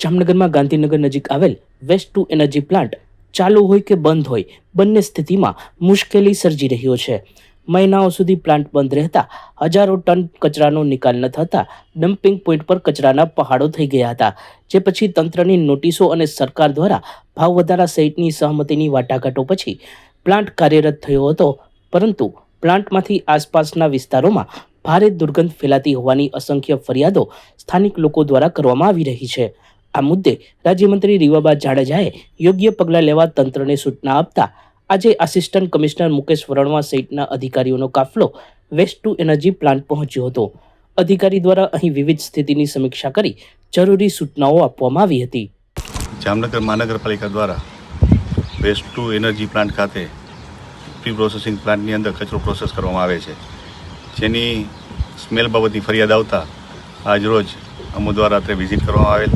જામનગરમાં ગાંધીનગર નજીક આવેલ વેસ્ટ ટુ એનર્જી પ્લાન્ટ ચાલુ હોય કે બંધ હોય બંને સ્થિતિમાં મુશ્કેલી સર્જી રહ્યો છે। મહિનાઓ સુધી પ્લાન્ટ બંધ રહેતા હજારો ટન કચરાનો નિકાલ ન થતા ડમ્પિંગ પોઈન્ટ પર કચરાના પહાડો થઈ ગયા હતા, જે પછી તંત્રની નોટિસો અને સરકાર દ્વારા ભાવ વધારા સહિતની સહમતિની વાટાઘાટો પછી પ્લાન્ટ કાર્યરત થયો હતો। પરંતુ પ્લાન્ટમાંથી આસપાસના વિસ્તારોમાં ભારે દુર્ગંધ ફેલાતી હોવાની અસંખ્ય ફરિયાદો સ્થાનિક લોકો દ્વારા કરવામાં આવી રહી છે। આ મુદ્દે રાજ્યમંત્રી રીવાબા જાડેજાએ યોગ્ય પગલાં લેવા તંત્રને સૂચના આપતા આજે આસિસ્ટન્ટ કમિશનર મુકેશ વરણવા સહિતના અધિકારીઓનો કાફલો વેસ્ટ ટુ એનર્જી પ્લાન્ટ પહોંચ્યો હતો। અધિકારી દ્વારા અહીં વિવિધ સ્થિતિની સમીક્ષા કરી જરૂરી સૂચનાઓ આપવામાં આવી હતી। જામનગર મહાનગરપાલિકા દ્વારા વેસ્ટ ટુ એનર્જી પ્લાન્ટ ખાતે પ્રી પ્રોસેસિંગ પ્લાન્ટની અંદર કચરો પ્રોસેસ કરવામાં આવે છે, જેની સ્મેલ બાબતની ફરિયાદ આવતા આજરોજ અમો દ્વારા અત્રે વિઝિટ કરવામાં આવેલ।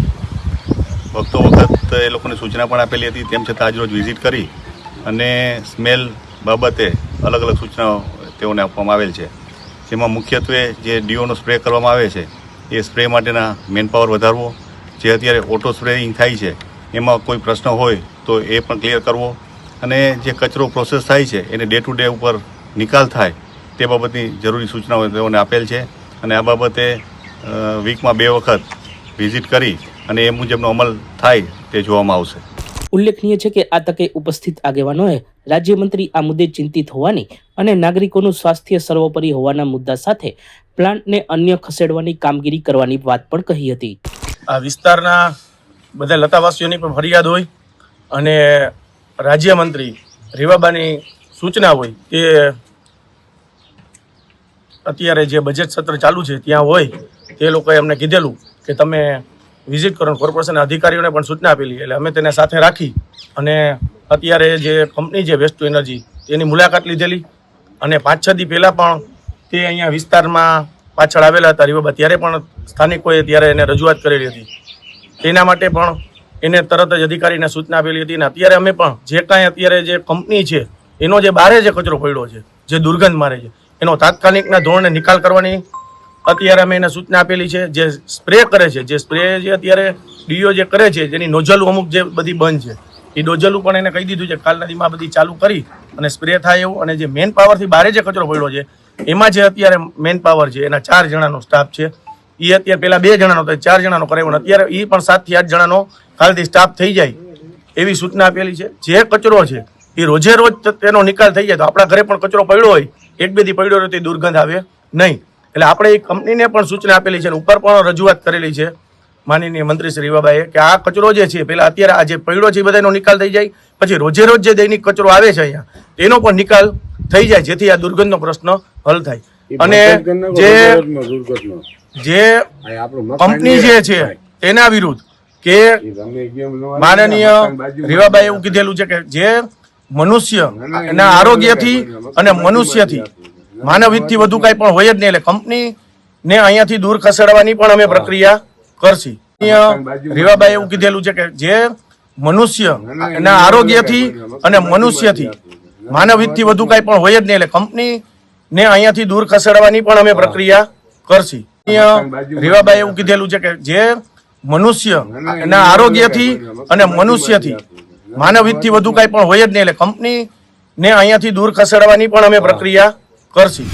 વખત એ લોકોને સૂચના પણ આપેલી હતી, તેમ છતાં આજરોજ વિઝિટ કરી અને સ્મેલ બાબતે અલગ અલગ સૂચનાઓ તેઓને આપવામાં આવેલ છે, જેમાં મુખ્યત્વે જે ડીઓનો સ્પ્રે કરવામાં આવે છે એ સ્પ્રે માટેના મેનપાવર વધારવો, જે અત્યારે ઓટો સ્પ્રેઇંગ થાય છે એમાં કોઈ પ્રશ્ન હોય તો એ પણ ક્લિયર કરવો, અને જે કચરો પ્રોસેસ થાય છે એને ડે ટુ ડે ઉપર નિકાલ થાય તે બાબતની જરૂરી સૂચનાઓ તેઓને આપેલ છે। અને આ બાબતે વીકમાં 2 વખત વિઝિટ કરી અને એ મુજબનો અમલ થાય તે જોવામાં આવશે। ઉલ્લેખનીય છે કે આ તકે ઉપસ્થિત આગેવાનોએ રાજ્યમંત્રી આ મુદ્દે ચિંતિત હોવાની અને નાગરિકોનું સ્વાસ્થ્ય સર્વોપરી હોવાના મુદ્દા સાથે પ્લાન્ટને અન્ય ખસેડવાની કામગીરી કરવાની વાત પણ કહી હતી। આ વિસ્તારના બધા લતાવાસીઓની પણ ફરિયાદ હોય અને રાજ્યમંત્રી રીવાબાની સૂચના હોય કે અત્યારે જે બજેટ સત્ર ચાલુ છે ત્યાં હોય તે લોકોએ અમને કીધેલું કે તમે વિઝિટ કરો, કોર્પોરેશનના અધિકારીઓને પણ સૂચના આપેલી, એટલે અમે તેને સાથે રાખી અને અત્યારે જે કંપની છે વેસ્ટ ટુ એનર્જી તેની મુલાકાત લીધેલી અને 5-6 દી પહેલાં પણ તે અહીંયા વિસ્તારમાં પાછળ આવેલા હતા રીવાબા, ત્યારે પણ સ્થાનિકોએ ત્યારે એને રજૂઆત કરેલી હતી। તેના માટે પણ એને તરત જ અધિકારીને સૂચના આપેલી હતી અને અત્યારે અમે પણ જે કાંઈ અત્યારે જે કંપની છે એનો જે બહારે જે કચરો પડ્યો છે, જે દુર્ગંધ મારે છે, એનો તાત્કાલિકના ધોરણે નિકાલ કરવાની અત્યારે અમે એને સૂચના આપેલી છે। જે સ્પ્રે કરે છે, જે સ્પ્રે જે અત્યારે ડીઓ જે કરે છે જેની નોઝલ અમુક જે બધી બંધ છે એ નોઝલ પણ એને કહી દીધું છે કાલના દીમાં બધી ચાલુ કરી અને સ્પ્રે થાય એવું, અને જે મેન પાવરથી બહારે જે કચરો પડ્યો છે એમાં જે અત્યારે મેન પાવર છે એના 4 જણાનો સ્ટાફ છે, એ અત્યારે પહેલાં 2 જણાનો તો 4 જણાનો કરાવ્યો, અત્યારે એ પણ 7 થી 8 જણાનો કાલથી સ્ટાફ થઈ જાય એવી સૂચના આપેલી છે। જે કચરો છે એ રોજે રોજ તેનો નિકાલ થઈ જાય તો આપણા ઘરે પણ કચરો પડ્યો હોય 1-2 દી પડ્યો હોય તો દુર્ગંધ આવે નહીં, એટલે આપણે એ કંપનીને પણ સૂચના આપેલી છે, ઉપર પણ રજૂઆત કરેલી છે માનનીય મંત્રી શ્રી રીવાબાએ કે આ કચરો જે છે પહેલાં અત્યારે આ જે પડ્યો છે એ બધાનો નિકાલ થઈ જાય, પછી રોજે રોજ જે દૈનિક કચરો આવે છે અહીંયા તેનો પણ નિકાલ થઈ જાય, જેથી આ દુર્ગંધનો પ્રશ્ન હલ થાય। અને જે કંપની જે છે તેના વિરુદ્ધ કે માનનીય રીવાબાએ એવું કીધેલું છે કે જે મનુષ્યના આરોગ્યથી અને મનુષ્યથી માનવહિતથી વધુ કાંઈ પણ હોય જ નહીં, એટલે કંપનીને અહીંયાથી દૂર ખસેડવાની પણ અમે પ્રક્રિયા કરશી। રીવાબાએ એવું કીધેલું છે કે જે મનુષ્યના આરોગ્યથી અને મનુષ્યથી માનવહિતથી વધુ કાંઈ પણ હોય જ નહીં, એટલે કંપનીને અહીંયાથી દૂર ખસેડવાની પણ અમે પ્રક્રિયા કરશી। રીવાબાએ એવું કીધેલું છે કે જે મનુષ્યના આરોગ્યથી અને મનુષ્યથી માનવહિતથી વધુ કાંઈ પણ હોય જ નહીં, એટલે કંપનીને અહીંયાથી દૂર ખસેડવાની પણ અમે પ્રક્રિયા કરશી।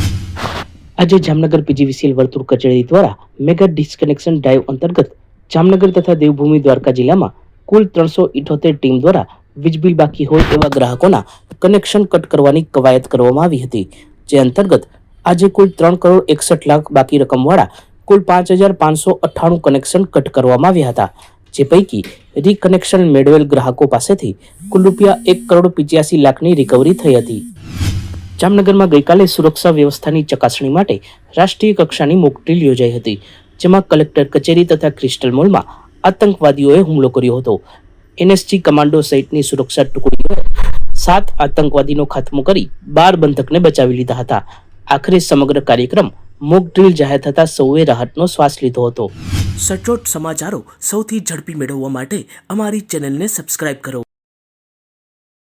આજે જામનગર પીજીવીસીએલ વર્તુળ કચેરી દ્વારા મેગા ડિસ્કનેક્શન ડ્રાઈવ અંતર્ગત જામનગર તથા દેવભૂમિ દ્વારકા જિલ્લામાં કુલ 378 ટીમ દ્વારા વીજ બિલ બાકી હોય એવા ગ્રાહકોના કનેક્શન કટ કરવાની કવાયત કરવામાં આવી હતી, જે અંતર્ગત આજે કુલ 3 કરોડ 61 લાખ બાકી રકમવાળા કુલ 5598 કનેક્શન કટ કરવામાં આવ્યા હતા, જે પૈકી રીકનેક્શન મેળવેલ ગ્રાહકો પાસેથી કુલ રૂપિયા 1 કરોડ 85 લાખની રિકવરી થઈ હતી। જામનગરમાં ગઈકાલે સુરક્ષા વ્યવસ્થાની ચકાસણી માટે રાષ્ટ્રીય કક્ષાની મોક ડ્રીલ યોજાઈ હતી, જેમાં કલેક્ટર કચેરી તથા ક્રિસ્ટલ મોલમાં આતંકવાદીઓએ હુમલો કર્યો હતો। એનએસજી કમાન્ડો સહિતની સુરક્ષા ટુકડીઓએ 7 આતંકવાદીનો ખાત્મો કરી 12 બંધકને બચાવી લીધા હતા। આખરે સમગ્ર કાર્યક્રમ મોક ડ્રીલ જાહેર થતા સૌએ રાહતનો શ્વાસ લીધો હતો। સચોટ સમાચારો સૌથી ઝડપી મેળવવા માટે અમારી ચેનલને સબસ્ક્રાઇબ કરો।